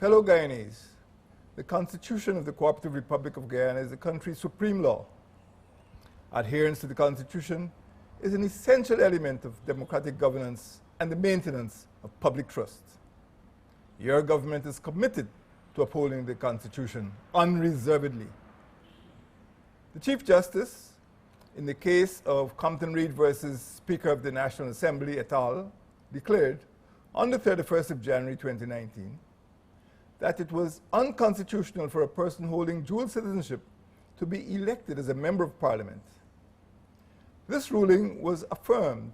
Fellow Guyanese, the Constitution of the Cooperative Republic of Guyana is the country's supreme law. Adherence to the Constitution is an essential element of democratic governance and the maintenance of public trust. Your government is committed to upholding the Constitution unreservedly. The Chief Justice, in the case of Compton Reed versus Speaker of the National Assembly et al., declared on the 31st of January 2019 that it was unconstitutional for a person holding dual citizenship to be elected as a member of Parliament. This ruling was affirmed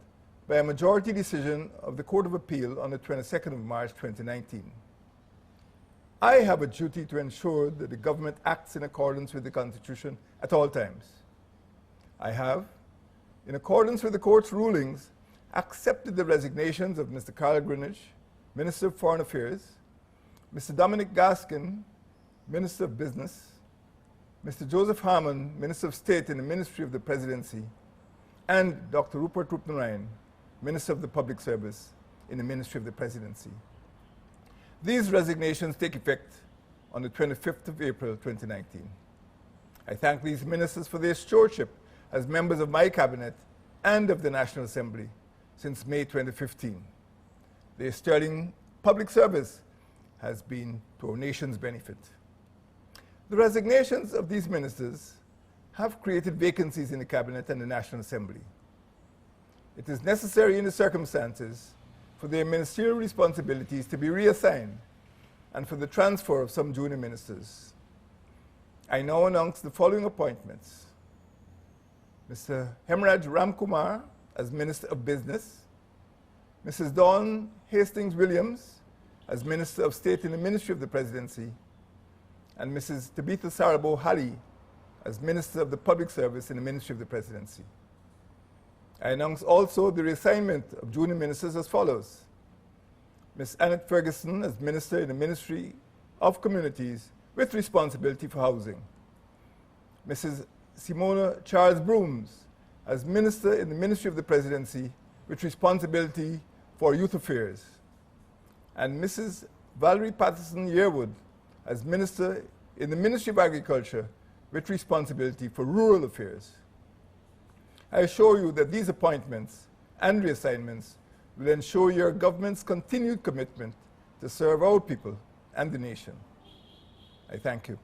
by a majority decision of the Court of Appeal on the 22nd of March 2019. I have a duty to ensure that the government acts in accordance with the Constitution at all times. I have, in accordance with the Court's rulings, accepted the resignations of Mr. Carl Greenwich, Minister of Foreign Affairs, Mr. Dominic Gaskin, Minister of Business, Mr. Joseph Harmon, Minister of State in the Ministry of the Presidency, and Dr. Rupert Rupnarayan, Minister of the Public Service in the Ministry of the Presidency. These resignations take effect on the 25th of April 2019. I thank these ministers for their stewardship as members of my cabinet and of the National Assembly since May 2015. Their sterling public service has been to our nation's benefit. The resignations of these ministers have created vacancies in the cabinet and the National Assembly. It is necessary in the circumstances for their ministerial responsibilities to be reassigned and for the transfer of some junior ministers. I now announce the following appointments. Mr. Hemraj Ramkumar as Minister of Business, Mrs. Dawn Hastings Williams as Minister of State in the Ministry of the Presidency, and Mrs. Tabitha Sarabo Hali as Minister of the Public Service in the Ministry of the Presidency. I announce also the reassignment of junior ministers as follows. Ms. Annette Ferguson as Minister in the Ministry of Communities with responsibility for housing. Mrs. Simona Charles Brooms as Minister in the Ministry of the Presidency with responsibility for youth affairs. And Mrs. Valerie Patterson Yearwood as Minister in the Ministry of Agriculture with responsibility for rural affairs. I assure you that these appointments and reassignments will ensure your government's continued commitment to serve our people and the nation. I thank you.